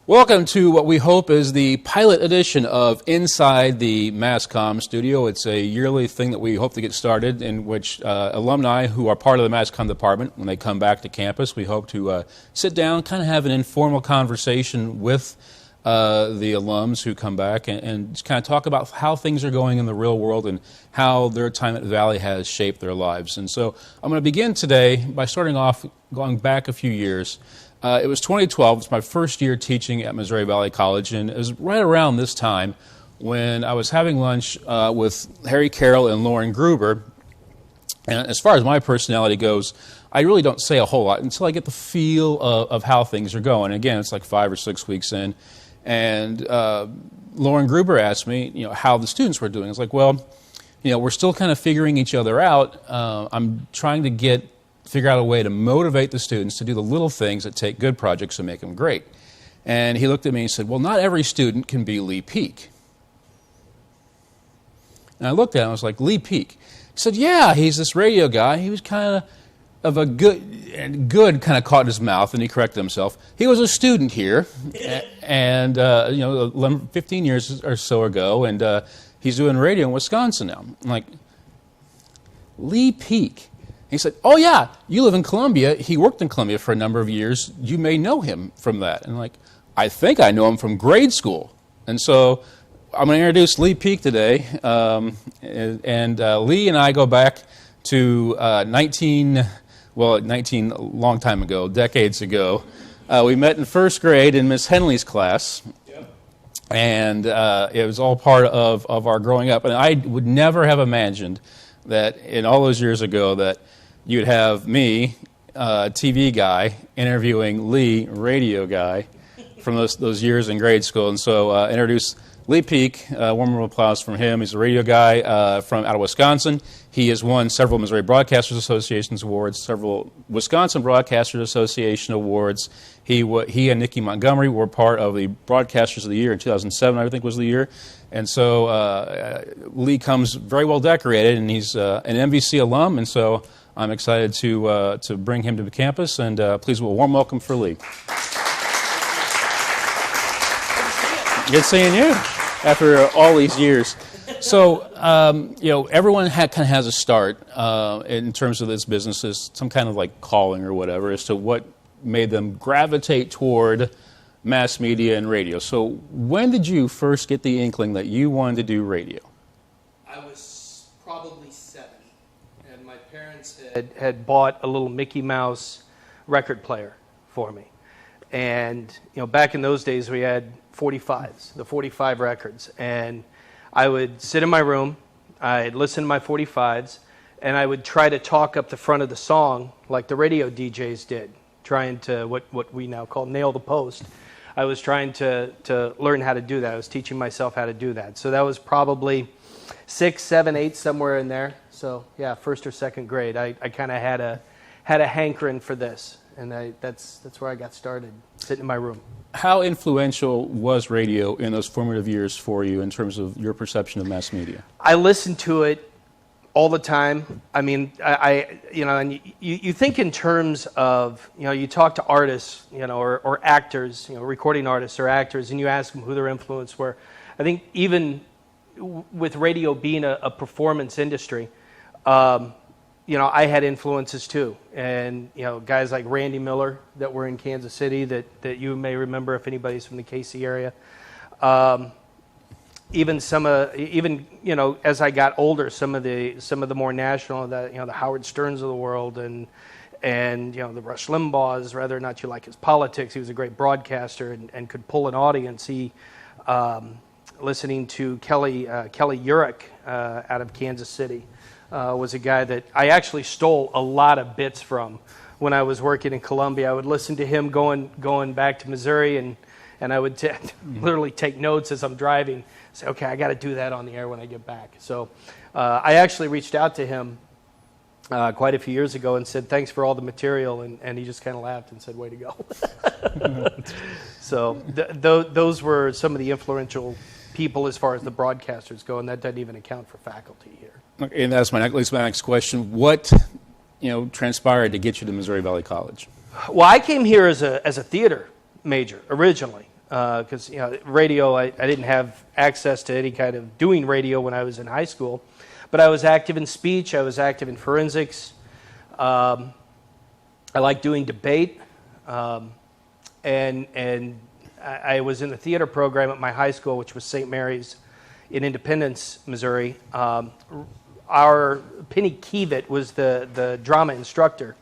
Welcome to what we hope is the pilot edition of Inside the Mass Comm Studio. It's a yearly thing that we hope to get started in which alumni who are part of the Mass Comm department, when they come back to campus, we hope to sit down, kind of have an informal conversation with the alums who come back and just kind of talk about how things are going in the real world and how their time at Valley has shaped their lives. And so I'm going to begin today by starting off going back a few years. It was 2012. It's my first year teaching at Missouri Valley College, and it was right around this time when I was having lunch with Harry Carroll and Lauren Gruber. And as far as my personality goes, I really don't say a whole lot until I get the feel of how things are going. Again, it's like 5 or 6 weeks in, and Lauren Gruber asked me, how the students were doing. I was like, well, we're still kind of figuring each other out. I'm trying to figure out a way to motivate the students to do the little things that take good projects and make them great. And he looked at me and said, well, not every student can be Lee Peak. And I looked at him and I was like, Lee Peak? He said, yeah, he's this radio guy. He was kind of a good kind of caught in his mouth, and he corrected himself. He was a student here, and 15 years or so ago, and he's doing radio in Wisconsin now. I'm like, Lee Peak? He said, oh, yeah, you live in Columbia. He worked in Columbia for a number of years. You may know him from that. And I'm like, I think I know him from grade school. And so I'm going to introduce Lee Peak today. Lee and I go back to 19, a long time ago, decades ago. We met in first grade in Miss Henley's class. Yep. And it was all part of our growing up. And I would never have imagined that in all those years ago that you'd have me, TV guy, interviewing Lee, radio guy, from those years in grade school. And so introduce Lee Peak, warm round of applause from him. He's a radio guy from out of Wisconsin. He has won several Missouri Broadcasters Association awards, several Wisconsin Broadcasters Association awards. He and Nikki Montgomery were part of the Broadcasters of the Year in 2007, I think was the year. And so Lee comes very well decorated, and he's an MVC alum, and so I'm excited to bring him to the campus, and please, a warm welcome for Lee. Good seeing you after all these years. So, everyone kind of has a start in terms of this business, as some kind of like calling or whatever, as to what made them gravitate toward mass media and radio. So when did you first get the inkling that you wanted to do radio? I was probably 7, and my parents had bought a little Mickey Mouse record player for me. And, back in those days we had 45s, the 45 records. And I would sit in my room, I'd listen to my 45s, and I would try to talk up the front of the song like the radio DJs did, trying to, what we now call nail the post. I was trying to learn how to do that. I was teaching myself how to do that. So that was probably 6, 7, 8, somewhere in there. So yeah, first or second grade, I kind of had a hankering for this, and that's where I got started, sitting in my room. How influential was radio in those formative years for you in terms of your perception of mass media? I listened to it all the time. I mean, and you think in terms of, you talk to artists, or actors, recording artists or actors, and you ask them who their influence were. I think even with radio being a performance industry, I had influences too. And, guys like Randy Miller that were in Kansas City that you may remember if anybody's from the KC area. Even as I got older, some of the more national, the Howard Sterns of the world, and the Rush Limbaughs, whether or not you like his politics, he was a great broadcaster and could pull an audience. He listening to Kelly Urich out of Kansas City was a guy that I actually stole a lot of bits from when I was working in Columbia. I would listen to him going back to Missouri, and I would literally take notes as I'm driving. Say, okay, I got to do that on the air when I get back. So I actually reached out to him quite a few years ago and said, thanks for all the material, and he just kind of laughed and said, way to go. So those were some of the influential people as far as the broadcasters go, and that doesn't even account for faculty here. Okay, and that's my next question. What transpired to get you to Missouri Valley College? Well, I came here as a theater major originally. because radio, I didn't have access to any kind of doing radio when I was in high school, but I was active in speech, I was active in forensics, I liked doing debate, and I was in the theater program at my high school, which was St. Mary's in Independence, Missouri. Our Penny Keevitt was the drama instructor,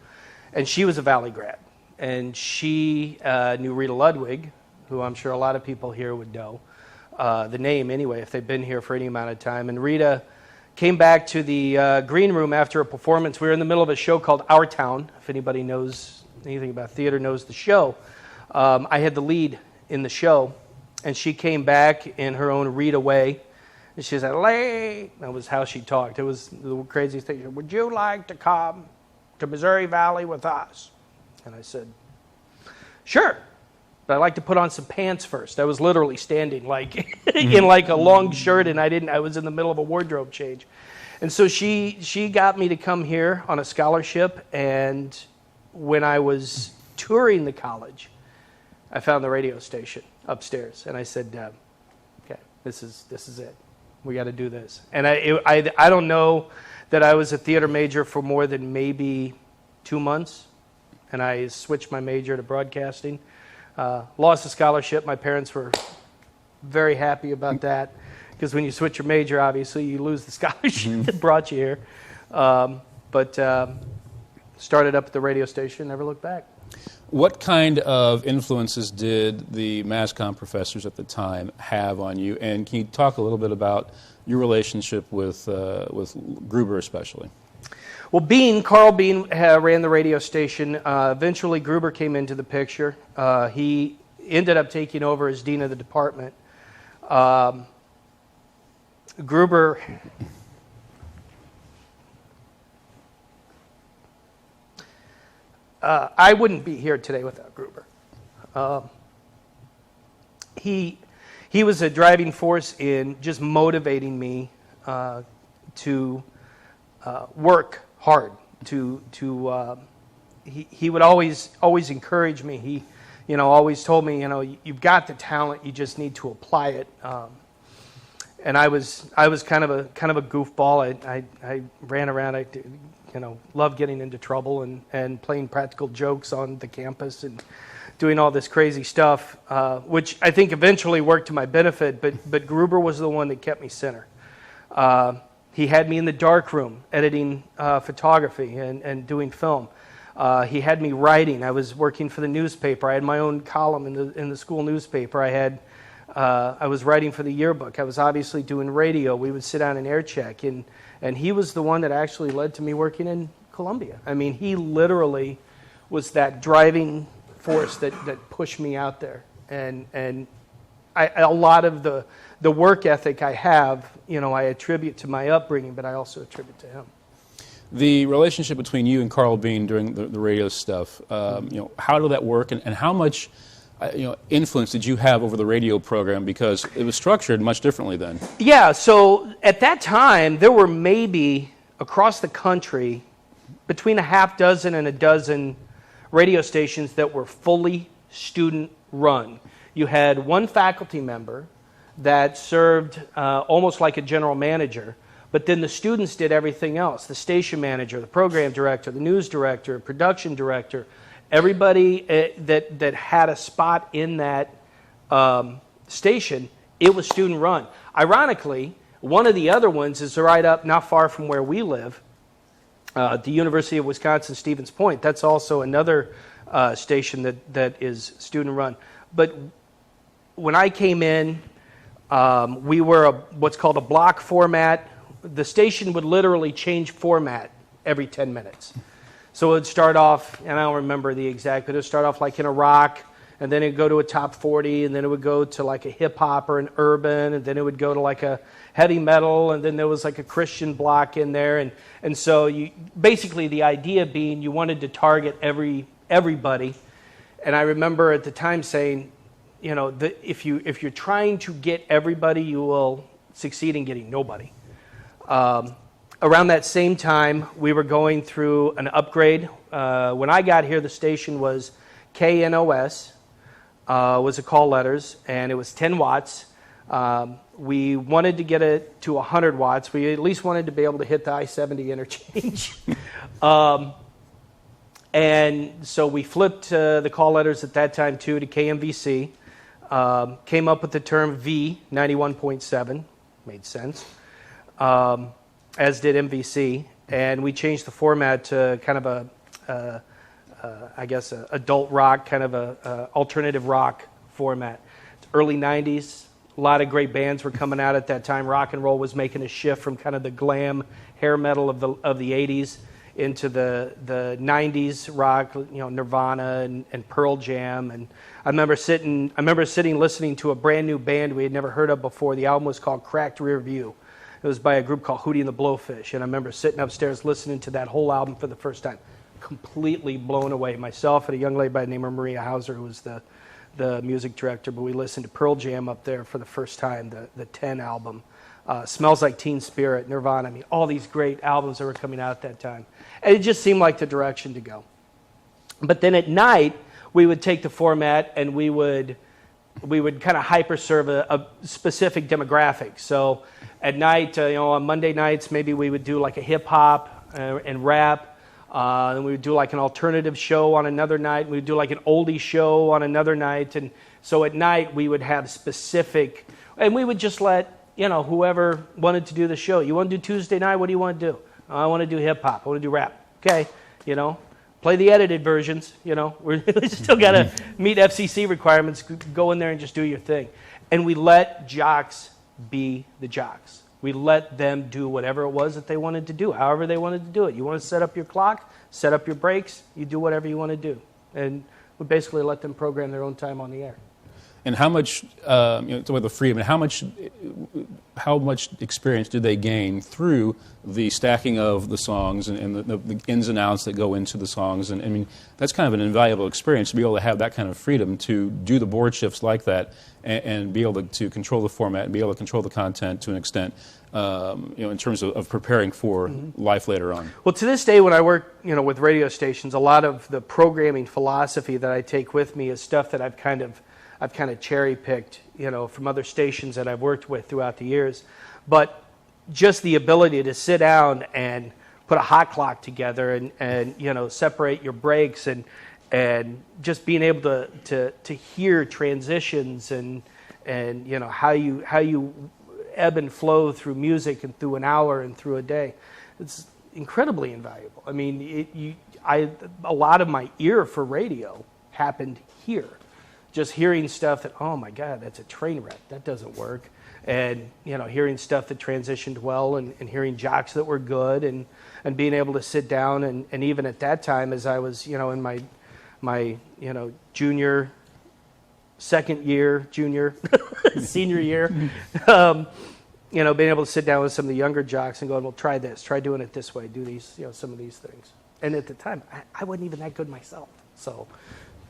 and she was a Valley grad. And she knew Rita Ludwig, who I'm sure a lot of people here would know, the name anyway, if they've been here for any amount of time. And Rita came back to the green room after a performance. We were in the middle of a show called Our Town. If anybody knows anything about theater, knows the show. I had the lead in the show, and she came back in her own Rita way. And she said, "Late." That was how she talked. It was the craziest thing. She said, "Would you like to come to Missouri Valley with us?" And I said, "Sure, but I'd like to put on some pants first." I was literally standing like in like a long shirt, and I was in the middle of a wardrobe change. And so she got me to come here on a scholarship, and when I was touring the college, I found the radio station upstairs, and I said, "Okay, this is it. We got to do this." And I don't know that I was a theater major for more than maybe 2 months, and I switched my major to broadcasting. Lost the scholarship. My parents were very happy about that, because when you switch your major, obviously you lose the scholarship that brought you here. But started up at the radio station, never looked back. What kind of influences did the mass comm professors at the time have on you? And can you talk a little bit about your relationship with Gruber especially? Well, Carl Bean ran the radio station. Eventually, Gruber came into the picture. He ended up taking over as dean of the department. Gruber... I wouldn't be here today without Gruber. He was a driving force in just motivating me to work hard. He would always encourage me. He always told me, you've got the talent, you just need to apply it. And I was kind of a goofball. I ran around. I loved getting into trouble and playing practical jokes on the campus and doing all this crazy stuff, which I think eventually worked to my benefit. But Gruber was the one that kept me center. He had me in the dark room editing photography and doing film. He had me writing. I was working for the newspaper. I had my own column in the school newspaper. I was writing for the yearbook. I was obviously doing radio. We would sit down and air check, and he was the one that actually led to me working in Columbia. I mean, he literally was that driving force that pushed me out there. And a lot of the work ethic I have, I attribute to my upbringing, but I also attribute to him. The relationship between you and Carl Bean during the radio stuff, how did that work, and how much influence did you have over the radio program, because it was structured much differently then? Yeah, so at that time, there were maybe across the country between a half dozen and a dozen radio stations that were fully student-run. You had one faculty member that served almost like a general manager, but then the students did everything else. The station manager, the program director, the news director, production director, everybody that had a spot in that station, it was student-run. Ironically, one of the other ones is right up not far from where we live, the University of Wisconsin-Stevens Point. That's also another station that is student-run. But when I came in, we were what's called a block format. The station would literally change format every 10 minutes. So it would start off, and I don't remember the exact, but it would start off like in a rock, and then it would go to a top 40, and then it would go to like a hip-hop or an urban, and then it would go to like a heavy metal, and then there was like a Christian block in there. And so basically the idea being you wanted to target everybody. And I remember at the time saying, if you're trying to get everybody, you will succeed in getting nobody. Around that same time, we were going through an upgrade. When I got here, the station was KNOS, was a call letters, and it was 10 watts. We wanted to get it to 100 watts. We at least wanted to be able to hit the I-70 interchange. And so we flipped the call letters at that time, too, to KMVC. Came up with the term V, 91.7. Made sense. As did MVC. And we changed the format to kind of a adult rock, kind of a alternative rock format. It's early 90s. A lot of great bands were coming out at that time. Rock and roll was making a shift from kind of the glam hair metal of the 80s into the 90s rock, Nirvana and Pearl Jam. And I remember sitting listening to a brand new band we had never heard of before. The album was called Cracked Rear View. It was by a group called Hootie and the Blowfish. And I remember sitting upstairs listening to that whole album for the first time, completely blown away. Myself and a young lady by the name of Maria Hauser, who was the music director, but we listened to Pearl Jam up there for the first time, the 10 album. Smells Like Teen Spirit, Nirvana, all these great albums that were coming out at that time. And it just seemed like the direction to go. But then at night, we would take the format and we would kind of hyper-serve a specific demographic. So at night, on Monday nights, maybe we would do like a hip-hop and rap. Then we would do like an alternative show on another night. We would do like an oldie show on another night. And so at night, we would have specific, and we would just let, whoever wanted to do the show. You want to do Tuesday night? What do you want to do? I want to do hip-hop. I want to do rap. Okay, play the edited versions. We still got to meet FCC requirements. Go in there and just do your thing. And we let jocks be the jocks. We let them do whatever it was that they wanted to do, however they wanted to do it. You want to set up your clock, set up your breaks, you do whatever you want to do. And we basically let them program their own time on the air. And how much, with the freedom, how much experience do they gain through the stacking of the songs and the ins and outs that go into the songs? And that's kind of an invaluable experience to be able to have that kind of freedom to do the board shifts like that and be able to control the format and be able to control the content to an extent, in terms of preparing for life later on. Well, to this day, when I work, with radio stations, a lot of the programming philosophy that I take with me is stuff that I've kind of cherry-picked, from other stations that I've worked with throughout the years. But just the ability to sit down and put a hot clock together and separate your breaks and just being able to hear transitions and how you ebb and flow through music and through an hour and through a day. It's incredibly invaluable. A lot of my ear for radio happened here. Just hearing stuff that, oh my God, that's a train wreck. That doesn't work. And, hearing stuff that transitioned well and hearing jocks that were good and being able to sit down and even at that time as I was, in my junior, second year, junior, senior year, being able to sit down with some of the younger jocks and going, well, try this, try doing it this way, do these, some of these things. And at the time, I wasn't even that good myself, so...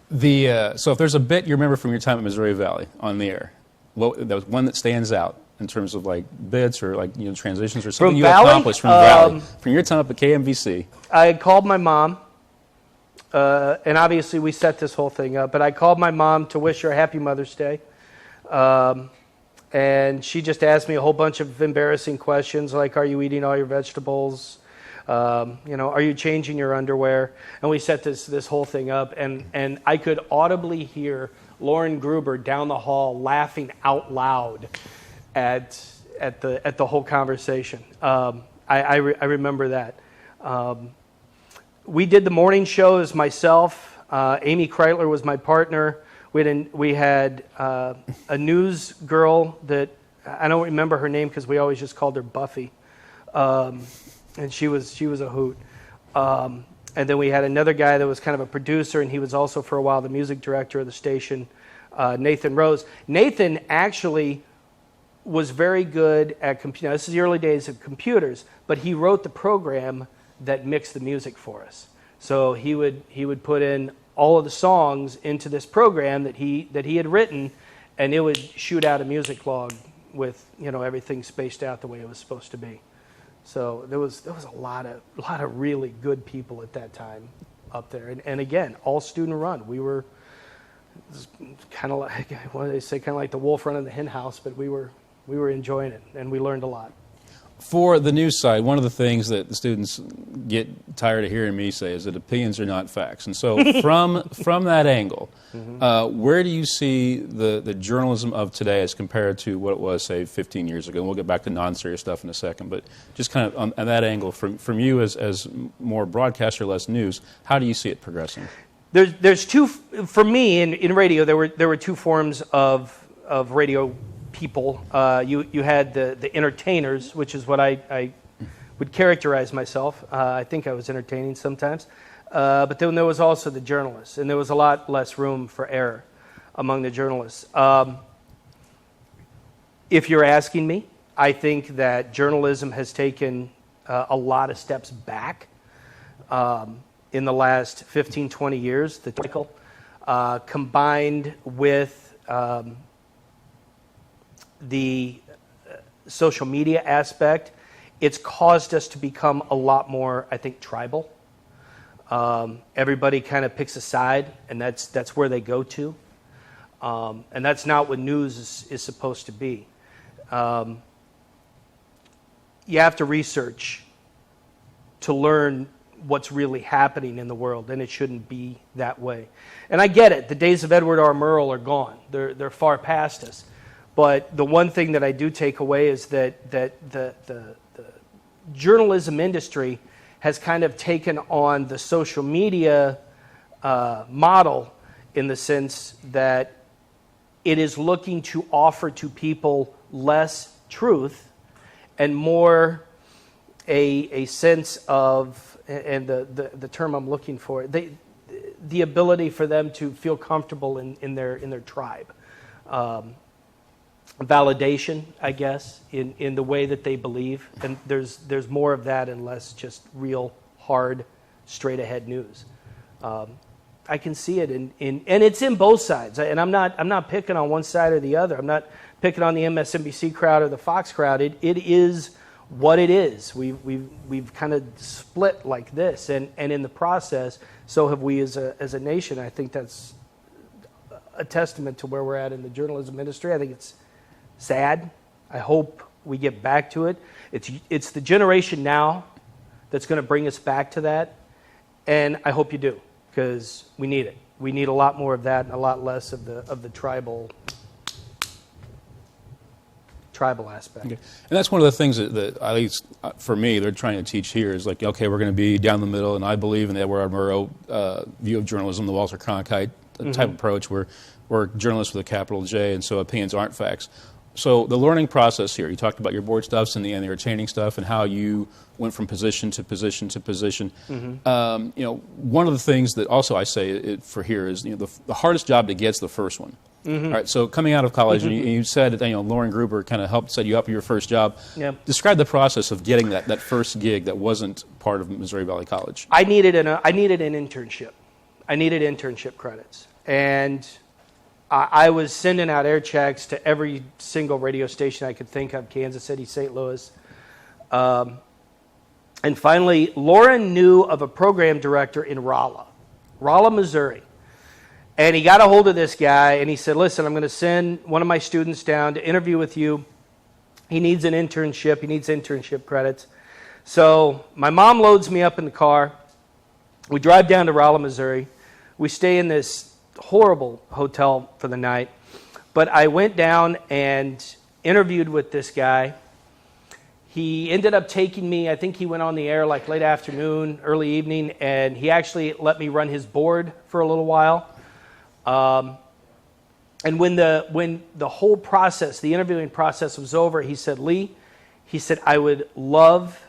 So if there's a bit you remember from your time at Missouri Valley on the air, there was one that stands out in terms of like bits or like transitions or something you accomplished from Valley, from your time up at KMVC. I called my mom, and obviously we set this whole thing up, but I called my mom to wish her a happy Mother's Day. And she just asked me a whole bunch of embarrassing questions like, are you eating all your vegetables? Are you changing your underwear? And we set this whole thing up, and I could audibly hear Lauren Gruber down the hall laughing out loud at the whole conversation. I remember that. We did the morning show as myself. Amy Kreitler was my partner. We had a news girl that I don't remember her name because we always just called her Buffy. And she was a hoot. And then we had another guy that was kind of a producer, and he was also for a while the music director of the station, Nathan Rose. Nathan actually was very good at computer. This is the early days of computers, but he wrote the program that mixed the music for us. So he would put in all of the songs into this program that he had written, and it would shoot out a music log with everything spaced out the way it was supposed to be. So there was a lot of really good people at that time up there, and again, all student run. We were, It's kind of like, what do they say, kind of like the wolf running the hen house, but we were enjoying it, and we learned a lot. For the news side, one of the things that the students get tired of hearing me say is that opinions are not facts. And so from that angle, where do you see the journalism of today as compared to what it was, say, 15 years ago? And we'll get back to non-serious stuff in a second. But just kind of on that angle, from you as more broadcaster, less news, how do you see it progressing? There's two, for me, in radio, there were two forms of radio people. You had the entertainers, which is what I would characterize myself. I think I was entertaining sometimes. But then there was also the journalists, and there was a lot less room for error among the journalists. If you're asking me, I think that journalism has taken a lot of steps back in the last 15, 20 years, the cycle, combined with the social media aspect. It's caused us to become a lot more, I think, tribal. Everybody kind of picks a side, and that's where they go to. And that's not what news is supposed to be. You have to research to learn what's really happening in the world, and it shouldn't be that way. And I get it. The days of Edward R. Murrow are gone. They're far past us. But the one thing that I do take away is that the journalism industry has kind of taken on the social media model, in the sense that it is looking to offer to people less truth and more a sense of, and the term I'm looking for, the ability for them to feel comfortable in their tribe. Validation, I guess, in the way that they believe, and there's more of that and less just real hard, straight ahead news. I can see it and it's in both sides, and I'm not picking on one side or the other. I'm not picking on the MSNBC crowd or the Fox crowd. It is what it is. We've kind of split like this, and in the process, so have we as a nation. I think that's a testament to where we're at in the journalism industry. I think it's sad. I hope we get back to it. It's the generation now that's going to bring us back to that, and I hope you do, because we need it. We need a lot more of that and a lot less of the tribal aspect. Okay. And that's one of the things that, at least for me, they're trying to teach here is like, okay, we're going to be down the middle, and I believe in the Edward R. Murrow view of journalism, the Walter Cronkite type approach, where we're journalists with a capital J, and so opinions aren't facts. So the learning process here, you talked about your board stuffs and the entertaining stuff and how you went from position to position to position. One of the things that also I say for here is the hardest job to get is the first one. All right, so coming out of college, and you said that Lauren Gruber kind of helped set you up your first job. Yep. Describe the process of getting that first gig that wasn't part of Missouri Valley College. I needed an internship. I needed internship credits, and I was sending out air checks to every single radio station I could think of, Kansas City, St. Louis. And finally, Lauren knew of a program director in Rolla, Missouri. And he got a hold of this guy, and he said, listen, I'm going to send one of my students down to interview with you. He needs an internship. He needs internship credits. So my mom loads me up in the car. We drive down to Rolla, Missouri. We stay in this horrible hotel for the night, but I went down and interviewed with this guy. He ended up taking me, I think he went on the air like late afternoon, early evening, and he actually let me run his board for a little while. And when the whole process, the interviewing process was over, he said, Lee, he said, I would love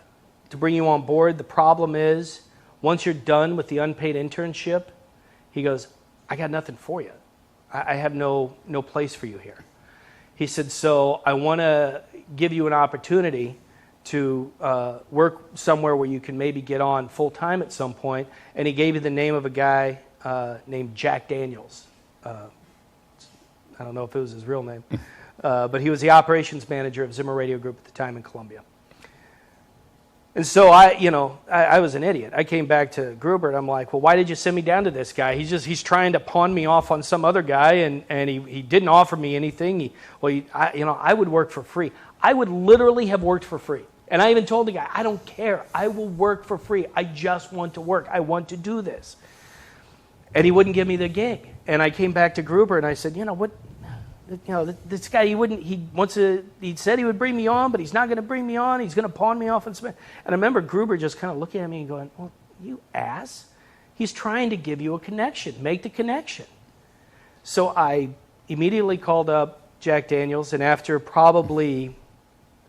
to bring you on board. The problem is, once you're done with the unpaid internship, he goes, I got nothing for you. I have no place for you here. He said, so I want to give you an opportunity to work somewhere where you can maybe get on full-time at some point. And he gave me the name of a guy named Jack Daniels. I don't know if it was his real name. But he was the operations manager of Zimmer Radio Group at the time in Columbia. And so I was an idiot. I came back to Gruber and I'm like, well, why did you send me down to this guy? He's trying to pawn me off on some other guy, and he didn't offer me anything. I would work for free. I would literally have worked for free. And I even told the guy, I don't care. I will work for free. I just want to work. I want to do this. And he wouldn't give me the gig. And I came back to Gruber and I said, this guy, he said he would bring me on, but he's not going to bring me on. He's going to pawn me off. And I remember Gruber just kind of looking at me and going, well, you ass. He's trying to give you a connection. Make the connection. So I immediately called up Jack Daniels, and after probably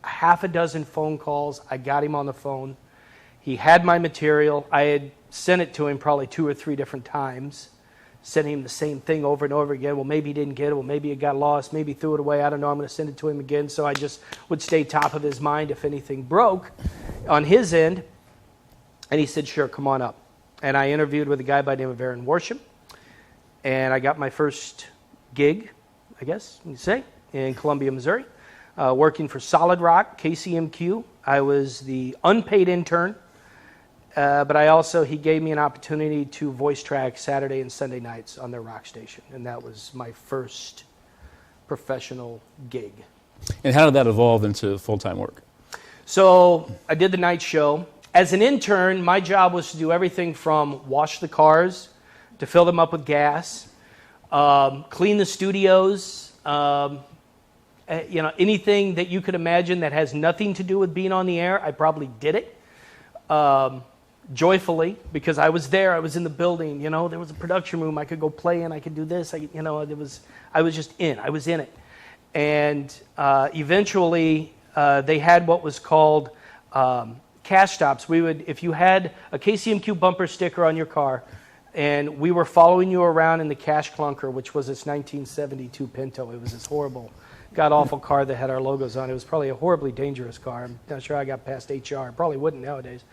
half a dozen phone calls, I got him on the phone. He had my material. I had sent it to him probably 2 or 3 different times. Sending him the same thing over and over again. Well, maybe he didn't get it. Well, maybe it got lost. Maybe he threw it away. I don't know. I'm going to send it to him again. So I just would stay top of his mind if anything broke on his end. And he said, sure, come on up. And I interviewed with a guy by the name of Aaron Worsham. And I got my first gig, I guess you could say, in Columbia, Missouri, working for Solid Rock, KCMQ. I was the unpaid intern. But he gave me an opportunity to voice track Saturday and Sunday nights on their rock station. And that was my first professional gig. And how did that evolve into full-time work? So I did the night show. As an intern, my job was to do everything from wash the cars, to fill them up with gas, clean the studios, anything that you could imagine that has nothing to do with being on the air, I probably did it. Joyfully, because I was there, I was in the building, there was a production room, I could go play in, I could do this, I was just in, I was in it. And eventually, they had what was called cash stops. If you had a KCMQ bumper sticker on your car, and we were following you around in the cash clunker, which was this 1972 Pinto. It was this horrible, god-awful car that had our logos on it. It was probably a horribly dangerous car. I'm not sure I got past HR. Probably wouldn't nowadays.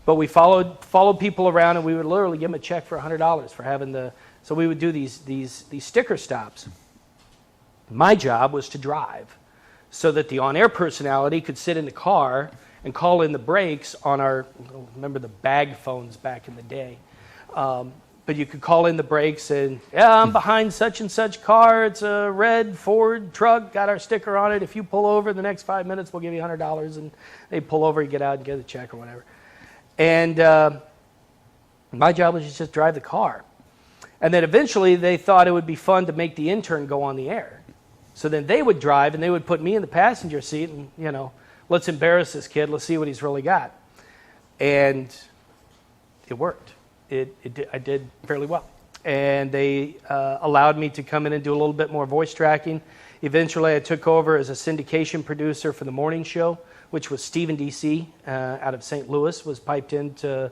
But we followed people around, and we would literally give them a check for $100 for having so we would do these sticker stops. My job was to drive so that the on-air personality could sit in the car and call in the breaks on remember the bag phones back in the day. But you could call in the breaks and, I'm behind such and such car. It's a red Ford truck, got our sticker on it. If you pull over in the next 5 minutes, we'll give you $100. And they pull over, you get out and get a check or whatever. And my job was to just drive the car. And then eventually they thought it would be fun to make the intern go on the air. So then they would drive and they would put me in the passenger seat and, let's embarrass this kid. Let's see what he's really got. And it worked. I did fairly well. And they allowed me to come in and do a little bit more voice tracking. Eventually I took over as a syndication producer for the morning show, which was Stephen D.C. Out of St. Louis, was piped into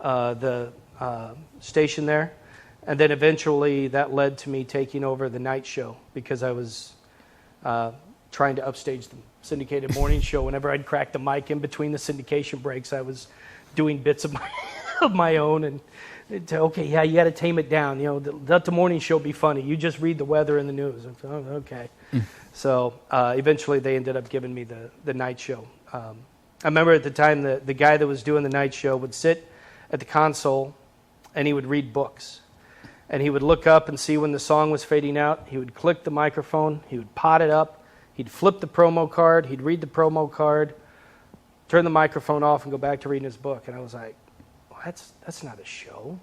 the station there. And then eventually that led to me taking over the night show because I was trying to upstage the syndicated morning show. Whenever I'd crack the mic in between the syndication breaks, I was doing bits of my own. And okay, yeah, you got to tame it down. Let the morning show be funny. You just read the weather and the news. Oh, okay. So eventually they ended up giving me the night show. I remember at the time the guy that was doing the night show would sit at the console and he would read books. And he would look up and see when the song was fading out. He would click the microphone. He would pot it up. He'd flip the promo card. He'd read the promo card, turn the microphone off, and go back to reading his book. And I was like, well, that's not a show.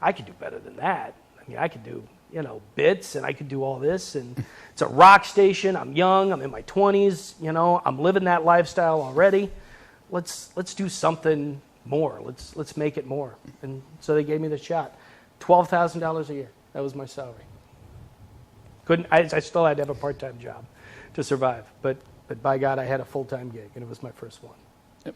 I could do better than that. I mean, I could do, bits, and I could do all this. And it's a rock station. I'm young. I'm in my 20s. I'm living that lifestyle already. Let's do something more. Let's make it more. And so they gave me the shot. $12,000 a year. That was my salary. I still had to have a part-time job to survive. But by God, I had a full-time gig, and it was my first one.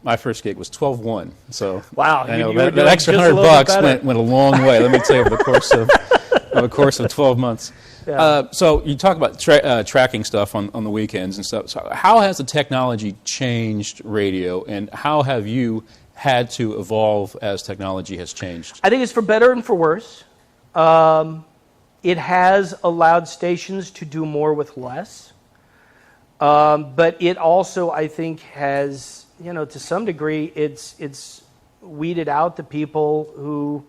My first gig was 12-1. So wow, I know that extra $100 went a long way. Let me tell you, over the course of 12 months. Yeah. So you talk about tracking stuff on the weekends and stuff. So how has the technology changed radio, and how have you had to evolve as technology has changed? I think it's for better and for worse. It has allowed stations to do more with less. But it also, I think, has to some degree, it's weeded out the people who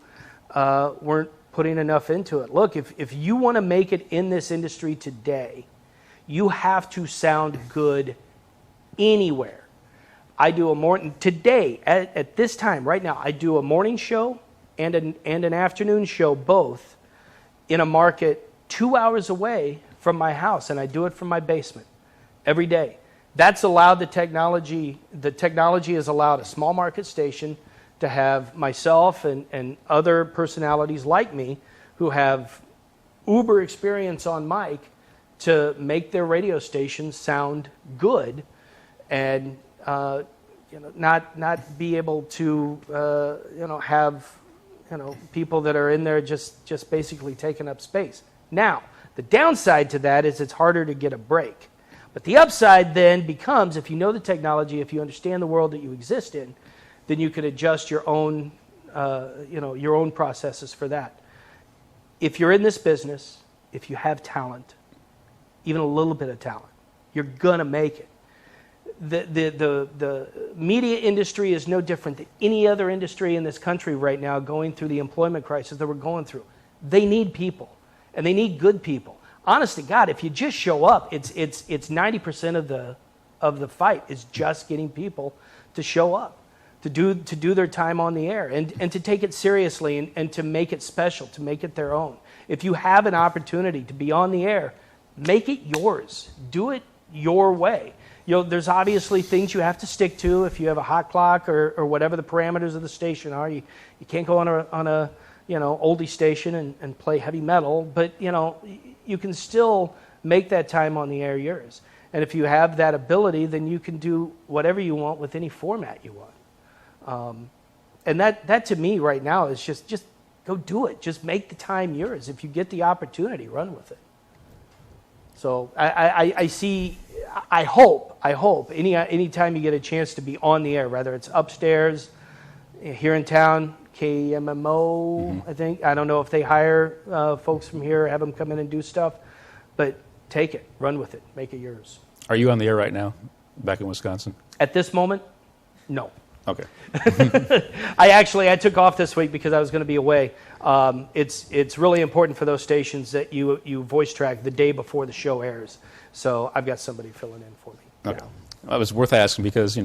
weren't putting enough into it. Look, if you want to make it in this industry today, you have to sound good anywhere. I do a morning today at this time right now. I do a morning show and an afternoon show, both in a market 2 hours away from my house, and I do it from my basement every day. That's allowed the technology. The technology has allowed a small market station to have myself and other personalities like me who have uber experience on mic to make their radio stations sound good, and not be able to have people that are in there just basically taking up space. Now, the downside to that is it's harder to get a break. But the upside then becomes, if you know the technology, if you understand the world that you exist in, then you can adjust your own processes for that. If you're in this business, if you have talent, even a little bit of talent, you're gonna make it. The media industry is no different than any other industry in this country right now going through the employment crisis that we're going through. They need people, and they need good people. Honest to God, if you just show up, it's 90% of the fight is just getting people to show up, to do their time on the air, and to take it seriously and to make it special, to make it their own. If you have an opportunity to be on the air, make it yours. Do it your way. There's obviously things you have to stick to. If you have a hot clock or whatever the parameters of the station are, you can't go on a oldie station and play heavy metal, but you can still make that time on the air yours. And if you have that ability, then you can do whatever you want with any format you want. And that to me right now is just go do it. Just make the time yours. If you get the opportunity, run with it. So I see. I hope any time you get a chance to be on the air, whether it's upstairs here in town, KMMO, I think. I don't know if they hire folks from here, have them come in and do stuff, but take it, run with it, make it yours. Are you on the air right now, back in Wisconsin? At this moment, no. Okay. I took off this week because I was going to be away. It's really important for those stations that you voice track the day before the show airs. So I've got somebody filling in for me. Okay. That was worth asking because,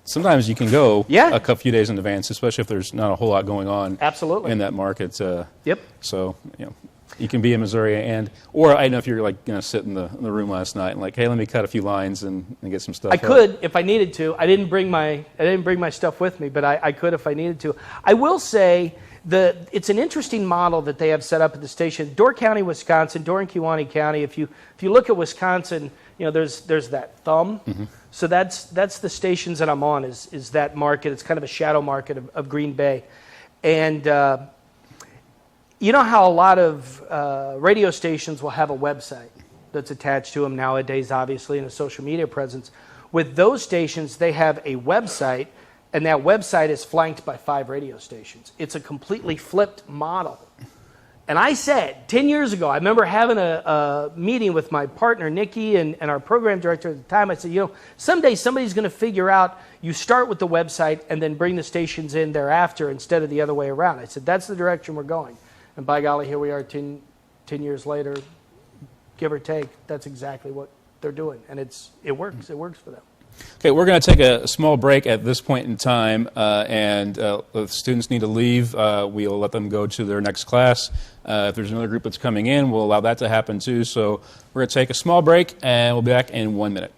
sometimes you can go a few days in advance, especially if there's not a whole lot going on. Absolutely. In that market. Yep. So, you can be in Missouri or I don't know if you're like going to sit in the room last night and hey, let me cut a few lines and get some stuff. I could if I needed to. I didn't bring my stuff with me, but I could if I needed to. I will say it's an interesting model that they have set up at the station. Door County, Wisconsin, Door and Kewaunee County. If you look at Wisconsin, there's that thumb. Mm-hmm. So that's the stations that I'm on is that market. It's kind of a shadow market of Green Bay, and you know how a lot of radio stations will have a website that's attached to them nowadays, obviously, and a social media presence. With those stations, they have a website, and that website is flanked by 5 radio stations. It's a completely flipped model. And I said, 10 years ago, I remember having a meeting with my partner, Nikki, and our program director at the time. I said, someday somebody's going to figure out you start with the website and then bring the stations in thereafter instead of the other way around. I said, that's the direction we're going. And by golly, here we are 10 years later, give or take. That's exactly what they're doing. And it works. It works for them. Okay, we're going to take a small break at this point in time, and if students need to leave, we'll let them go to their next class. If there's another group that's coming in, we'll allow that to happen too. So we're going to take a small break, and we'll be back in 1 minute.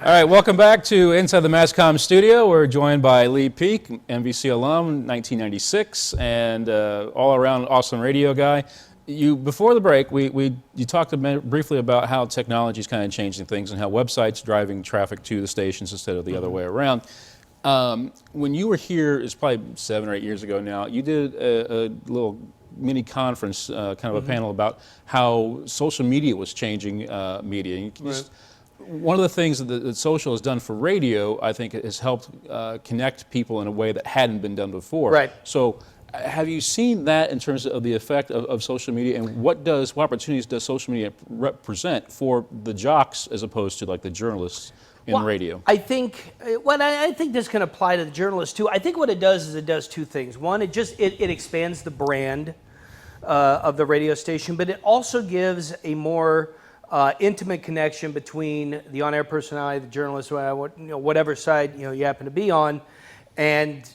All right, welcome back to Inside the Mass Comm studio. We're joined by Lee Peak, MVC alum, 1996, and all-around awesome radio guy. Before the break, you talked briefly about how technology is kind of changing things and how websites driving traffic to the stations instead of the other way around. When you were here, it's probably 7 or 8 years ago now, you did a little mini conference, kind of a panel about how social media was changing media. One of the things that social has done for radio, I think, has helped connect people in a way that hadn't been done before. Right. So Have you seen that in terms of the effect of social media, and what opportunities does social media represent for the jocks as opposed to like the journalists in radio? I think I think this can apply to the journalists too. I think what it does is it does two things. One, it expands the brand of the radio station, but it also gives a more intimate connection between the on-air personality, the journalist, whatever side you happen to be on, and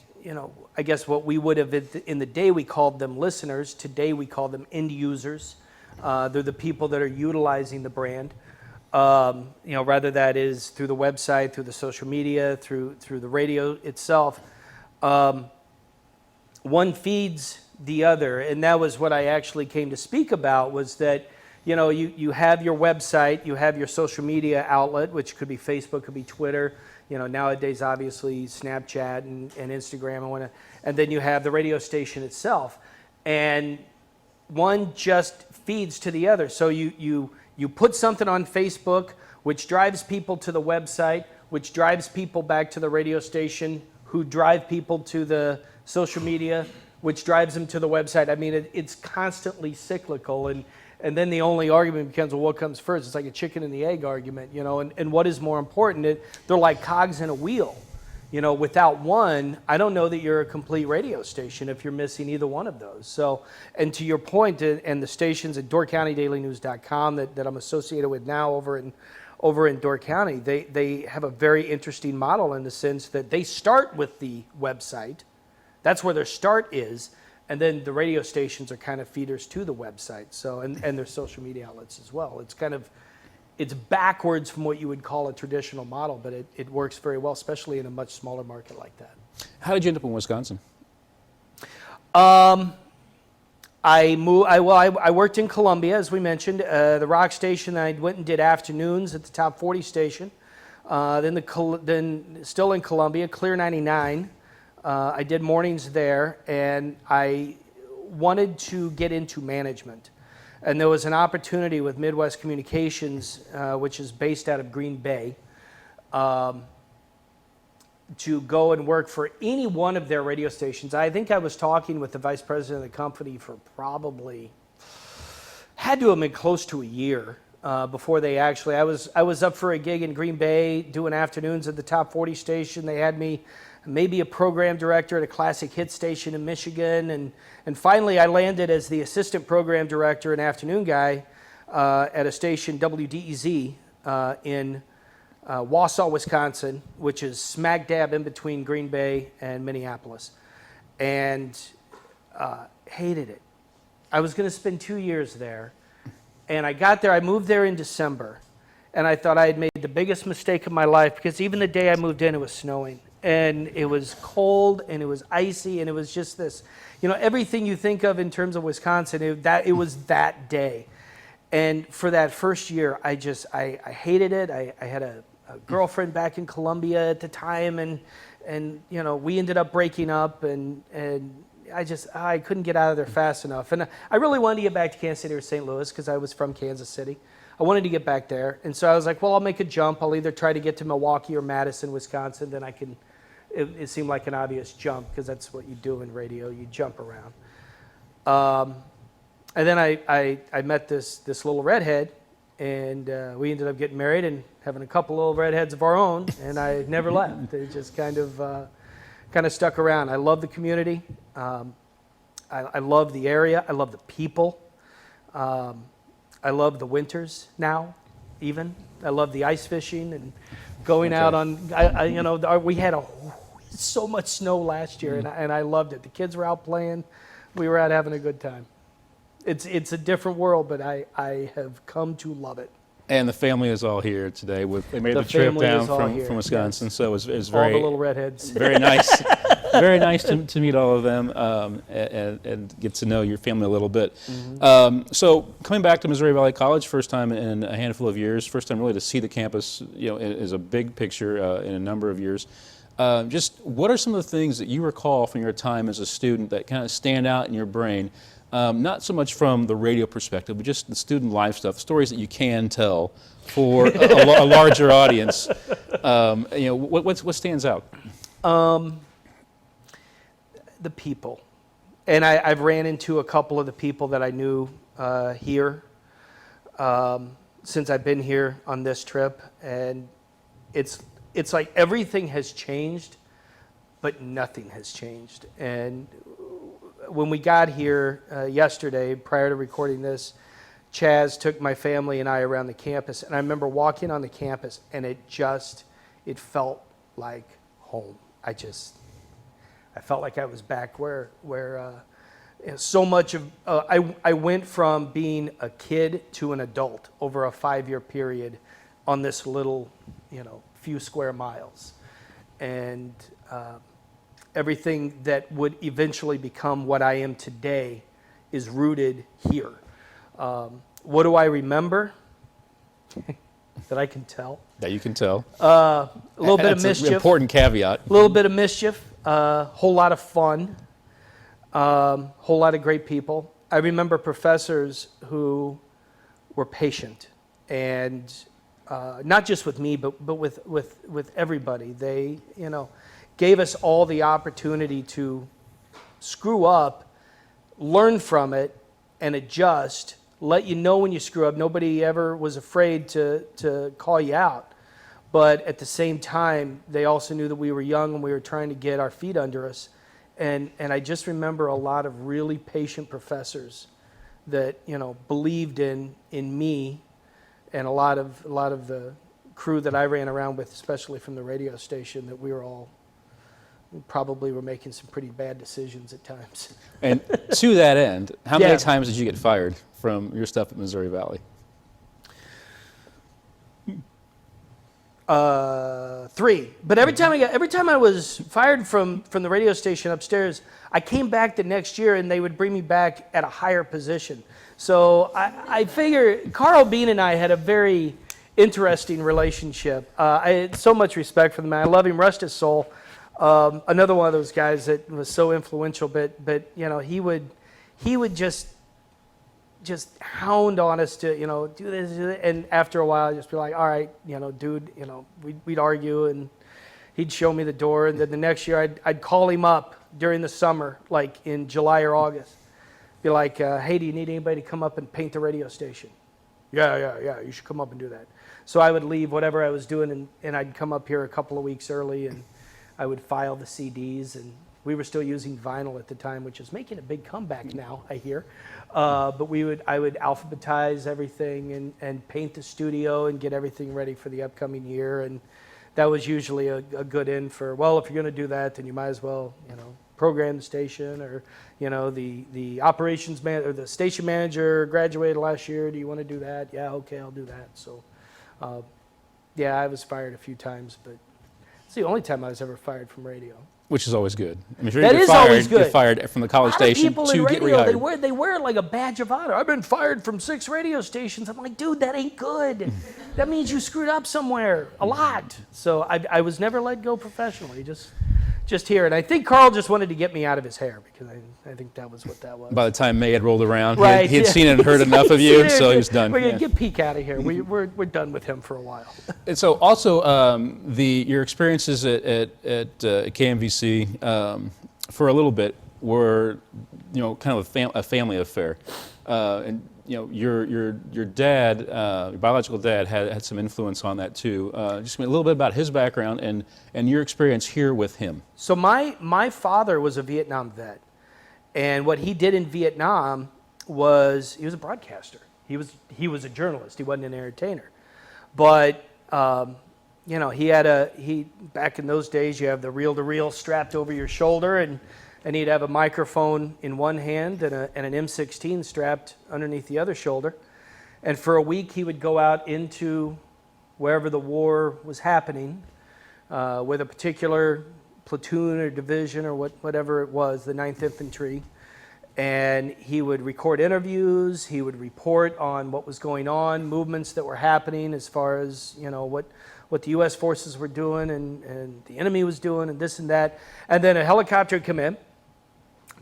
I guess what we would have in the day we called them listeners. Today we call them end users. They're the people that are utilizing the brand. Rather that is through the website, through the social media, through the radio itself. One feeds the other, and that was what I actually came to speak about, was that you have your website, you have your social media outlet, which could be Facebook, could be Twitter, nowadays obviously Snapchat and Instagram, and then you have the radio station itself, and one just feeds to the other. So you put something on Facebook, which drives people to the website, which drives people back to the radio station, who drive people to the social media, which drives them to the website. I mean, it's constantly cyclical, and then the only argument becomes, well, what comes first? It's like a chicken and the egg argument, and what is more important? They're like cogs in a wheel. Without one, I don't know that you're a complete radio station if you're missing either one of those. So, and to your point, and the stations at DoorCountyDailyNews.com that I'm associated with now over in Door County, they have a very interesting model in the sense that they start with the website. That's where their start is. And then the radio stations are kind of feeders to the website. So, and their social media outlets as well. It's backwards from what you would call a traditional model, but it works very well, especially in a much smaller market like that. How did you end up in Wisconsin? I worked in Columbia, as we mentioned, the rock station. I went and did afternoons at the Top 40 station. Then still in Columbia, Clear 99. I did mornings there, and I wanted to get into management. And there was an opportunity with Midwest Communications, which is based out of Green Bay, to go and work for any one of their radio stations. I think I was talking with the vice president of the company for probably, had to have been close to a year before they actually, I was up for a gig in Green Bay doing afternoons at the Top 40 station. They had me maybe a program director at a classic hit station in Michigan, and finally I landed as the assistant program director and afternoon guy at a station, WDEZ, in Wausau, Wisconsin, which is smack dab in between Green Bay and Minneapolis, and hated it. I was going to spend 2 years there, and I got there, I moved there in December, and I thought I had made the biggest mistake of my life, because even the day I moved in, it was snowing. And it was cold, and it was icy, and it was just this, everything you think of in terms of Wisconsin, it was that day. And for that first year, I hated it. I had a girlfriend back in Columbia at the time, and we ended up breaking up, and I couldn't get out of there fast enough. And I really wanted to get back to Kansas City or St. Louis, because I was from Kansas City. I wanted to get back there, and so I was like, well, I'll make a jump. I'll either try to get to Milwaukee or Madison, Wisconsin, then I can. It seemed like an obvious jump, because that's what you do in radio. You jump around. And then I met this little redhead, and we ended up getting married and having a couple little redheads of our own, and I never left. It just kind of stuck around. I love the community. I love the area. I love the people. I love the winters now, even. I love the ice fishing and going out on. We had so much snow last year, and I loved it. The kids were out playing. We were out having a good time. It's a different world, but I have come to love it. And the family is all here today. They made the trip down from Wisconsin, yes. So it was very all the little redheads. Very nice, very nice to meet all of them and get to know your family a little bit. Mm-hmm. So coming back to Missouri Valley College, first time in a handful of years, first time really to see the campus, is a big picture in a number of years. Just what are some of the things that you recall from your time as a student that kind of stand out in your brain? Not so much from the radio perspective, but just the student life stuff, stories that you can tell for a larger audience. What stands out? The people. And I've ran into a couple of the people that I knew here since I've been here on this trip, and it's like everything has changed, but nothing has changed. And when we got here yesterday, prior to recording this, Chaz took my family and I around the campus, and I remember walking on the campus, and it felt like home. I felt like I was back where so much of I went from being a kid to an adult over a 5-year period on this little, few square miles, and everything that would eventually become what I am today is rooted here. What do I remember that I can tell? That you can tell. A little bit of mischief. An important caveat. A little bit of mischief. Whole lot of fun. Whole lot of great people. I remember professors who were patient, and not just with me, but with everybody. They, gave us all the opportunity to screw up, learn from it, and adjust. Let you know when you screw up. Nobody ever was afraid to call you out. But at the same time, they also knew that we were young and we were trying to get our feet under us. And I just remember a lot of really patient professors that, believed in me, and a lot of the crew that I ran around with, especially from the radio station, that we probably were making some pretty bad decisions at times. And to that end, how many times did you get fired from your stuff at Missouri Valley? 3. But every time I was fired from the radio station upstairs, I came back the next year and they would bring me back at a higher position. So I figure Carl Bean and I had a very interesting relationship. I had so much respect for the man. I love him, rest his soul. Another one of those guys that was so influential, but he would just hound on us to, do this, and after a while, I'd just be like, all right, dude, we'd argue, and he'd show me the door, and then the next year, I'd call him up during the summer, like in July or August, be like, hey, do you need anybody to come up and paint the radio station? Yeah, you should come up and do that. So I would leave whatever I was doing, and I'd come up here a couple of weeks early, and I would file the CDs, and we were still using vinyl at the time, which is making a big comeback now, I hear. But I would alphabetize everything and paint the studio and get everything ready for the upcoming year. And that was usually a good end for, well, if you're going to do that, then you might as well, program the station, or, the operations man or the station manager graduated last year. Do you want to do that? Yeah, okay, I'll do that. So, I was fired a few times, but it's the only time I was ever fired from radio. Which is always good. I mean, if that you're is fired, always good. You're fired from the college station people to in get radio, rehired. they wear it like a badge of honor. I've been fired from 6 radio stations. I'm like, dude, that ain't good. That means you screwed up somewhere a lot. So I was never let go professionally, just here. And I think Carl just wanted to get me out of his hair, because I think that was what that was. By the time May had rolled around, right, he had seen and heard enough of you, so he was done. We're going to get Peek out of here. We're done with him for a while. And so also your experiences at KMVC for a little bit were, kind of a family affair. And your dad, your biological dad, had some influence on that too. Just a little bit about his background and your experience here with him. So my father was a Vietnam vet, and what he did in Vietnam was he was a broadcaster. He was a journalist. He wasn't an entertainer, but he back in those days, you have the reel-to-reel strapped over your shoulder, and he'd have a microphone in one hand and an M16 strapped underneath the other shoulder. And for a week, he would go out into wherever the war was happening, with a particular platoon or division or whatever it was, the 9th Infantry. And he would record interviews. He would report on what was going on, movements that were happening as far as, what the U.S. forces were doing and the enemy was doing and this and that. And then a helicopter would come in,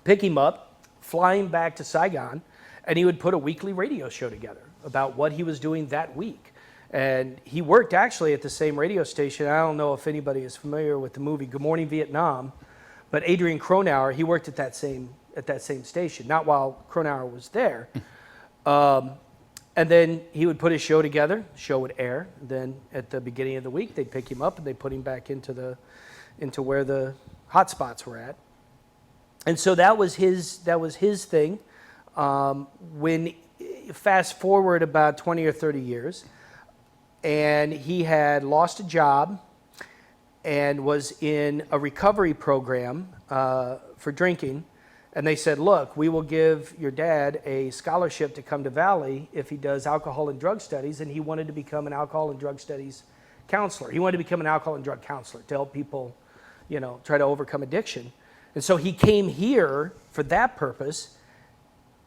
pick him up, fly him back to Saigon, and he would put a weekly radio show together about what he was doing that week. And he worked actually at the same radio station. I don't know if anybody is familiar with the movie Good Morning Vietnam, but Adrian Cronauer, he worked at that same at that same station, not while Cronauer was there. And then he would put his show together, the show would air, then at the beginning of the week, they'd pick him up and they'd put him back into where the hot spots were at. And so that was his thing. When fast forward about 20 or 30 years, and he had lost a job and was in a recovery program for drinking. And they said, look, we will give your dad a scholarship to come to Valley if he does alcohol and drug studies. And he wanted to become an alcohol and drug studies counselor. He wanted to become an alcohol and drug counselor to help people, try to overcome addiction. And so he came here for that purpose.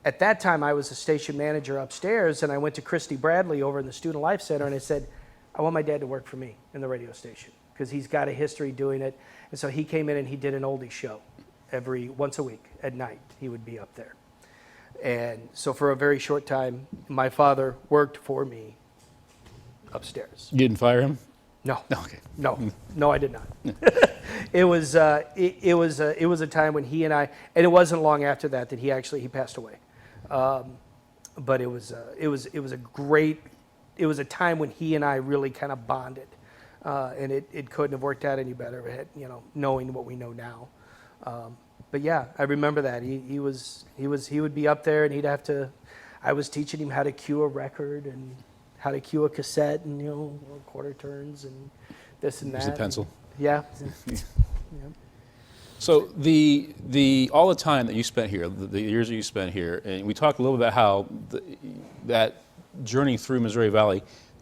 At that time, I was a station manager upstairs, and I went to Christy Bradley over in the Student Life Center, and I said, I want my dad to work for me in the radio station because he's got a history doing it. And so he came in and he did an oldie show. Once a week at night, he would be up there. And so for a very short time, my father worked for me upstairs. You didn't fire him? No. Okay. No, I did not. It was a time when he and I, and it wasn't long after that he passed away. But it was a time when he and I really kind of bonded, and it couldn't have worked out any better, knowing what we know now. But yeah, I remember that he would be up there, and he'd have to. I was teaching him how to cue a record and how to cue a cassette, and quarter turns and this and that. Use a pencil. Yeah. Yeah. So all the time that you spent here, the years that you spent here, and we talked a little bit about how that journey through Missouri Valley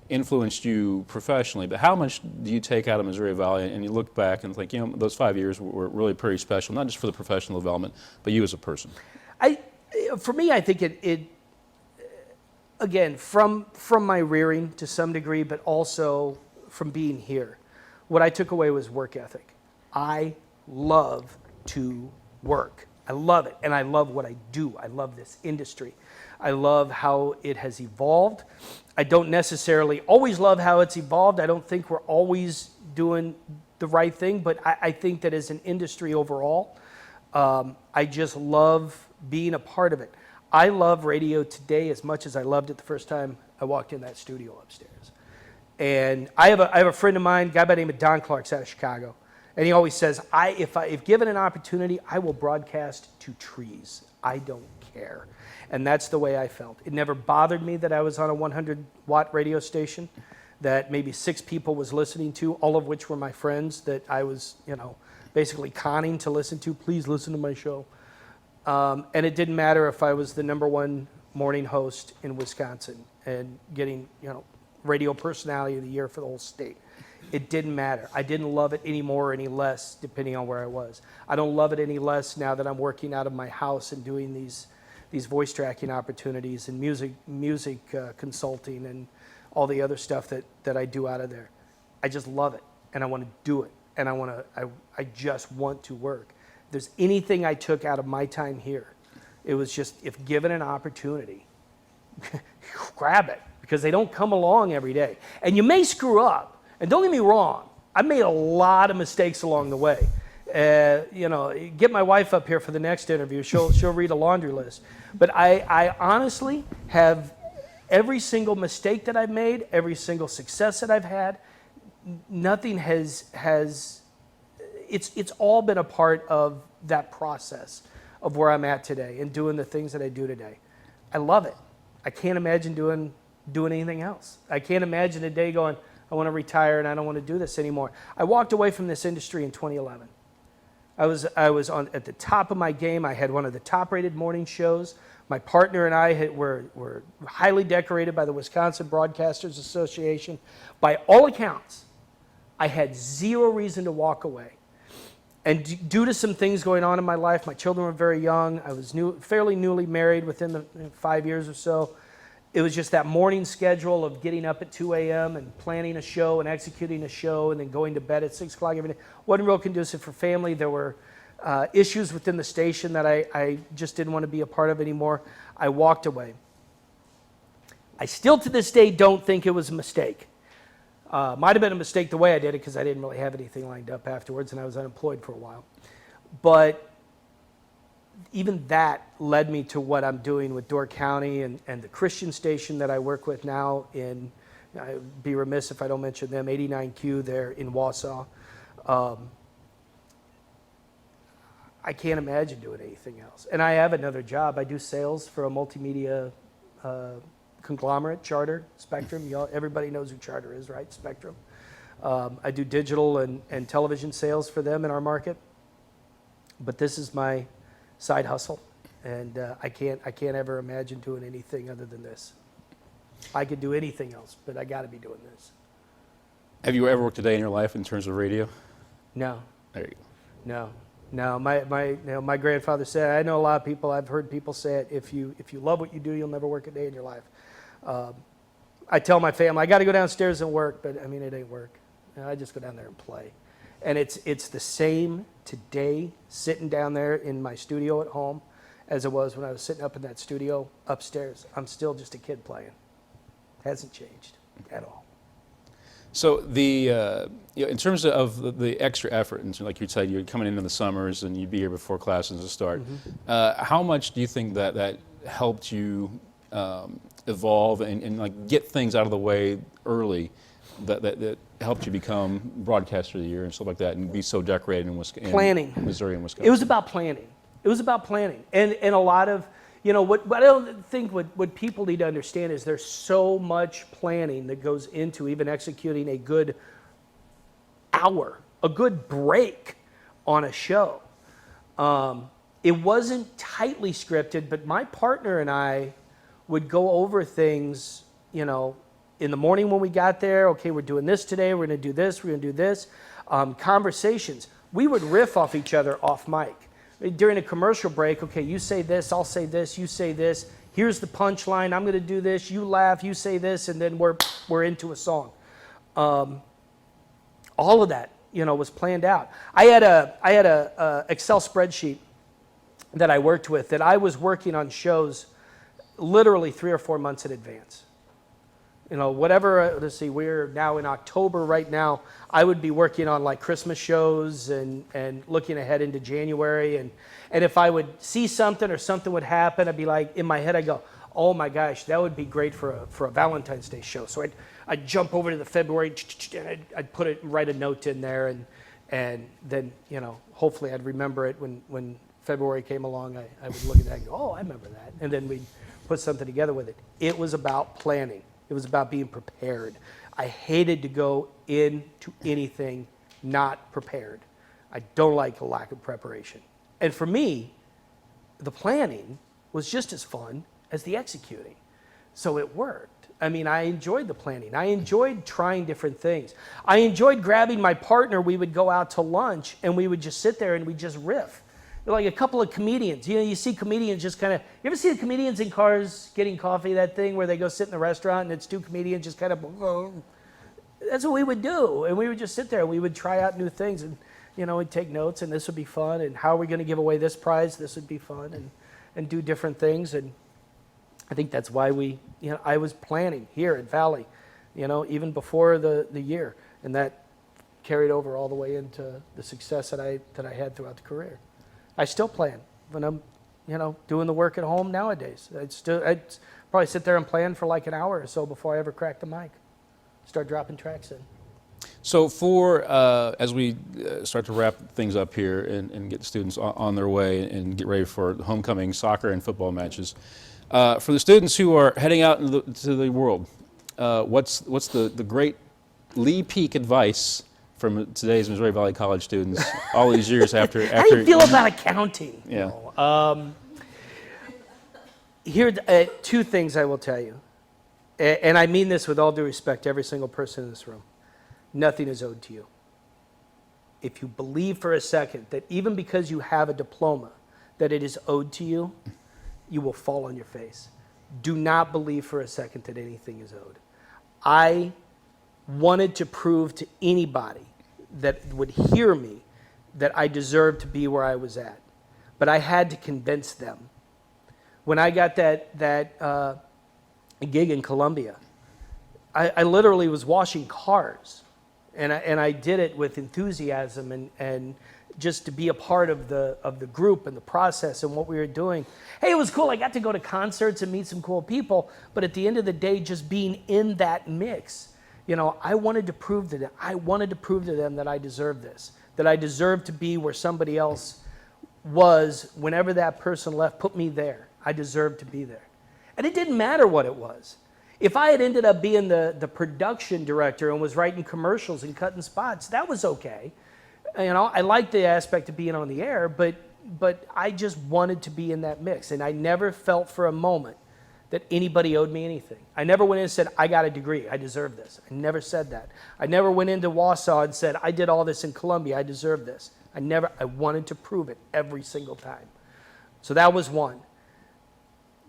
influenced you professionally, but how much do you take out of Missouri Valley and you look back and think, those 5 years were really pretty special, not just for the professional development, but you as a person? For me, I think it again, from my rearing to some degree, but also from being here, what I took away was work ethic. I love to work. I love it, and I love what I do. I love this industry. I love how it has evolved. I don't necessarily always love how it's evolved. I don't think we're always doing the right thing, but I think that as an industry overall, I just love being a part of it. I love radio today as much as I loved it the first time I walked in that studio upstairs. And I have a friend of mine, a guy by the name of Don Clark's out of Chicago, and he always says, if given an opportunity, I will broadcast to trees. I don't care. And that's the way I felt. It never bothered me that I was on a 100-watt radio station that maybe 6 people was listening to, all of which were my friends that I was, basically conning to listen to. Please listen to my show. And it didn't matter if I was the #1 morning host in Wisconsin and getting, radio personality of the year for the whole state. It didn't matter. I didn't love it any more or any less depending on where I was. I don't love it any less now that I'm working out of my house and doing these voice tracking opportunities and music consulting and all the other stuff that I do out of there. I just love it, and I want to do it, and I just want to work. If there's anything I took out of my time here, it was just, if given an opportunity, grab it, because they don't come along every day. And you may screw up. And don't get me wrong, I made a lot of mistakes along the way. Get my wife up here for the next interview. She'll read a laundry list. But I honestly have every single mistake that I've made, every single success that I've had, nothing has it's all been a part of that process of where I'm at today and doing the things that I do today. I love it. I can't imagine doing anything else. I can't imagine a day going, I want to retire and I don't want to do this anymore. I walked away from this industry in 2011. I was at the top of my game. I had one of the top-rated morning shows. My partner and I were highly decorated by the Wisconsin Broadcasters Association. By all accounts, I had zero reason to walk away. And due to some things going on in my life, my children were very young. I was fairly newly married within the 5 years or so. It was just that morning schedule of getting up at 2 a.m. and planning a show and executing a show and then going to bed at 6 o'clock every day. Wasn't real conducive for family. There were issues within the station that I just didn't want to be a part of anymore. I walked away. I still to this day don't think it was a mistake. Might have been a mistake the way I did it because I didn't really have anything lined up afterwards and I was unemployed for a while. But even that led me to what I'm doing with Door County and the Christian station that I work with now in, I'd be remiss if I don't mention them, 89Q there in Wausau. I can't imagine doing anything else. And I have another job. I do sales for a multimedia conglomerate, Charter, Spectrum. Everybody knows who Charter is, right? Spectrum. I do digital and television sales for them in our market. But this is my side hustle, and I can't ever imagine doing anything other than this. I could do anything else, but I got to be doing this. Have you ever worked a day in your life in terms of radio? No. There you go. No. My grandfather said, I know a lot of people, I've heard people say it, if you love what you do, you'll never work a day in your life. I tell my family, I got to go downstairs and work, but I mean, it ain't work. I just go down there and play. And it's the same today, sitting down there in my studio at home, as it was when I was sitting up in that studio upstairs. I'm still just a kid playing. Hasn't changed at all. So in terms of the extra effort, and so like you said, you're coming into the summers and you'd be here before classes start. Mm-hmm. How much do you think that helped you evolve and like get things out of the way early that helped you become broadcaster of the year and stuff like that, and be so decorated in planning, Missouri and Wisconsin? It was about planning. And a lot of, what I don't think what people need to understand is there's so much planning that goes into even executing a good hour, a good break on a show. It wasn't tightly scripted, but my partner and I would go over things, in the morning when we got there. Okay, we're doing this today, we're going to do this, we're going to do this. Conversations. We would riff off each other off mic. During a commercial break, okay, you say this, I'll say this, you say this. Here's the punchline, I'm going to do this, you laugh, you say this, and then we're into a song. All of that, was planned out. I had a Excel spreadsheet that I worked with that I was working on shows literally 3 or 4 months in advance. Whatever, let's see, we're now in October right now. I would be working on like Christmas shows and looking ahead into January. And if I would see something or something would happen, I'd be like, in my head, I go, oh my gosh, that would be great for a Valentine's Day show. So I'd jump over to the February, and I'd write a note in there, and then, hopefully I'd remember it when February came along. I would look at that and go, oh, I remember that. And then we'd put something together with it. It was about planning. It was about being prepared. I hated to go into anything not prepared. I don't like a lack of preparation. And for me, the planning was just as fun as the executing. So it worked. I mean, I enjoyed the planning. I enjoyed trying different things. I enjoyed grabbing my partner. We would go out to lunch, and we would just sit there and we'd just riff. Like a couple of comedians. You see comedians just kind of, you ever see the comedians in cars getting coffee, that thing where they go sit in the restaurant and it's 2 comedians just kind of, that's what we would do. And we would just sit there and we would try out new things, and, we'd take notes, and this would be fun, and how are we going to give away this prize? This would be fun, and do different things. And I think that's why I was planning here at Valley, even before the year, and that carried over all the way into the success that I had throughout the career. I still plan when I'm, doing the work at home nowadays. I'd probably sit there and plan for like an hour or so before I ever crack the mic. Start dropping tracks in. So as we start to wrap things up here and get the students on their way and get ready for homecoming soccer and football matches, for the students who are heading out into the world, what's the great Lee Peak advice from today's Missouri Valley College students all these years after How do you feel about accounting? Yeah. Here are 2 things I will tell you, and I mean this with all due respect to every single person in this room. Nothing is owed to you. If you believe for a second that even because you have a diploma that it is owed to you, you will fall on your face. Do not believe for a second that anything is owed. I wanted to prove to anybody that would hear me that I deserved to be where I was at. But I had to convince them. When I got that gig in Columbia, I literally was washing cars. and I did it with enthusiasm and just to be a part of the group and the process and what we were doing. Hey, it was cool. I got to go to concerts and meet some cool people, but at the end of the day, just being in that mix, you know, I wanted to prove to them that I deserved this, that I deserved to be where somebody else was whenever that person left, put me there. I deserved to be there. And it didn't matter what it was. If I had ended up being the production director and was writing commercials and cutting spots, that was okay. You know, I liked the aspect of being on the air, but I just wanted to be in that mix. And I never felt for a moment that anybody owed me anything. I never went in and said, I got a degree, I deserve this. I never said that. I never went into Wausau and said, I did all this in Columbia, I deserve this. I wanted to prove it every single time. So that was one.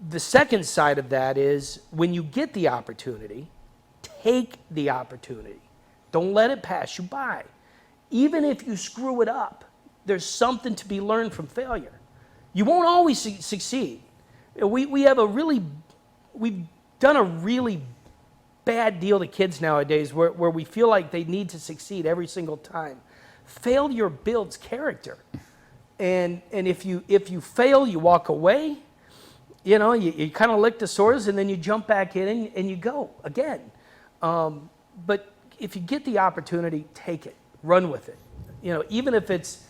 The second side of that is when you get the opportunity, take the opportunity. Don't let it pass you by. Even if you screw it up, there's something to be learned from failure. You won't always succeed. We've done a really bad deal to kids nowadays where we feel like they need to succeed every single time. Failure builds character. And if you fail, you walk away. You know, you kind of lick the sores and then you jump back in and you go again. But if you get the opportunity, take it. Run with it. You know, even if it's,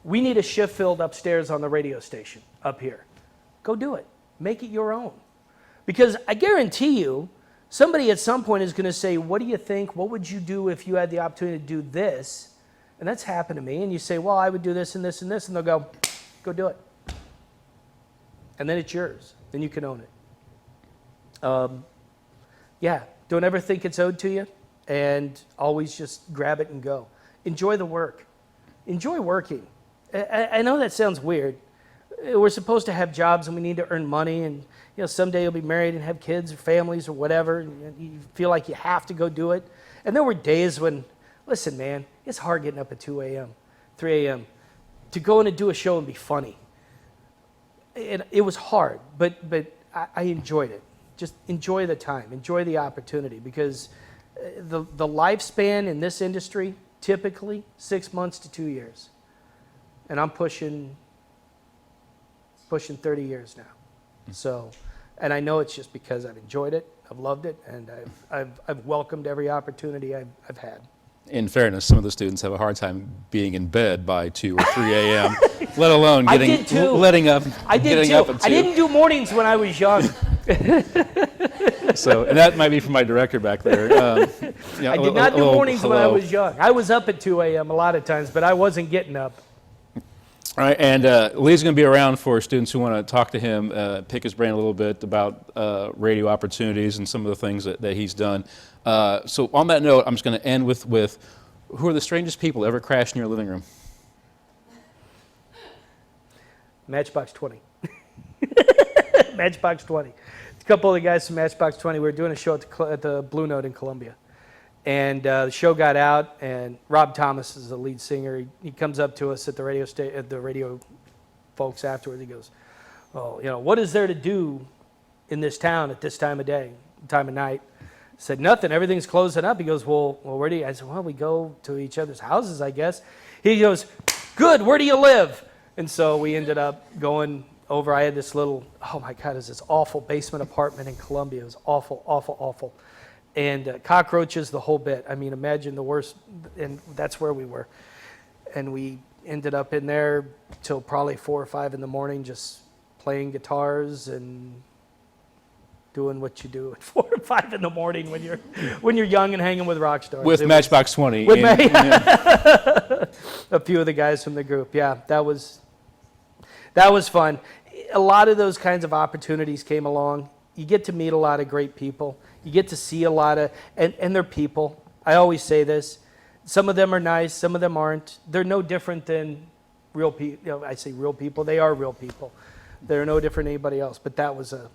we need a shift filled upstairs on the radio station up here. Go do it. Make it your own. Because I guarantee you, somebody at some point is going to say, what do you think? What would you do if you had the opportunity to do this? And that's happened to me. And you say, well, I would do this and this and this. And they'll go do it. And then it's yours. Then you can own it. Yeah, don't ever think it's owed to you. And always just grab it and go. Enjoy the work. Enjoy working. I know that sounds weird. We're supposed to have jobs and we need to earn money, and you know, someday you'll be married and have kids or families or whatever, and you feel like you have to go do it. And there were days when, listen, man, it's hard getting up at 2 a.m., 3 a.m. to go in and do a show and be funny. It was hard, but I enjoyed it. Just enjoy the time, enjoy the opportunity, because the lifespan in this industry, typically 6 months to 2 years. And I'm pushing 30 years now. So, and I know it's just because I've enjoyed it, I've loved it, and I've welcomed every opportunity I've had. In fairness, some of the students have a hard time being in bed by 2 or 3 a.m., let alone letting up. I did too. I didn't do mornings when I was young. So, and that might be from my director back there. You know, I did not do mornings when I was young. I was up at 2 a.m. a lot of times, but I wasn't getting up. All right, and Lee's going to be around for students who want to talk to him, pick his brain a little bit about radio opportunities and some of the things that he's done. So on that note, I'm just going to end with who are the strangest people ever crashed in your living room? Matchbox 20. Matchbox 20. A couple of the guys from Matchbox 20, we were doing a show at the Blue Note in Columbia. And the show got out, and Rob Thomas is the lead singer. He comes up to us at the radio folks afterwards. He goes, "Oh, you know, what is there to do in this town at this time of day, time of night?" I said, "Nothing. Everything's closing up." He goes, "Well, where do you?" I said, "Well, we go to each other's houses, I guess." He goes, "Good. Where do you live?" And so we ended up going over. I had this little, oh my God, it was this awful basement apartment in Columbia. It was awful, awful, awful. And cockroaches, the whole bit. I mean, imagine the worst, and that's where we were. And we ended up in there till probably 4 or 5 in the morning, just playing guitars and doing what you do at 4 or 5 in the morning when you're young and hanging with rock stars. With Matchbox 20. With a few of the guys from the group. Yeah, that was fun. A lot of those kinds of opportunities came along. You get to meet a lot of great people. You get to see a lot of, and they're people. I always say this. Some of them are nice, some of them aren't. They're no different than real people. You know, I say real people, they are real people. They're no different than anybody else. But that was a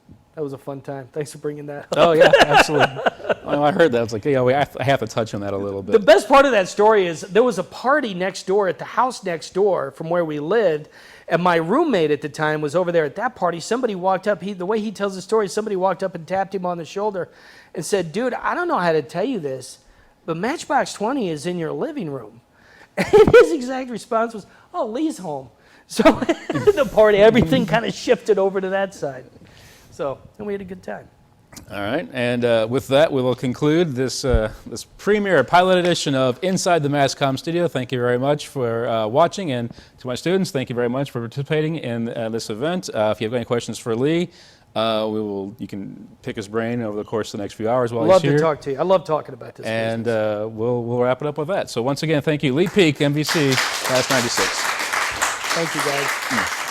fun time. Thanks for bringing that up. Oh, yeah, absolutely. Well, I heard that. I was like, yeah, I have to touch on that a little bit. The best part of that story is there was a party next door at the house next door from where we lived, and my roommate at the time was over there at that party. Somebody walked up. The way he tells the story, somebody walked up and tapped him on the shoulder and said, "Dude, I don't know how to tell you this, but Matchbox 20 is in your living room. And his exact response was, oh, Lee's home. So the party, everything kind of shifted over to that side. So, and we had a good time. All right, and with that, we will conclude this this premiere pilot edition of Inside the MassComm Studio. Thank you very much for watching, and to my students, thank you very much for participating in this event. If you have any questions for Lee, you can pick his brain over the course of the next few hours while he's here. Love to talk to you. I love talking about this. And we'll wrap it up with that. So once again, thank you, Lee Peak, NBC, Class 96. Thank you, guys.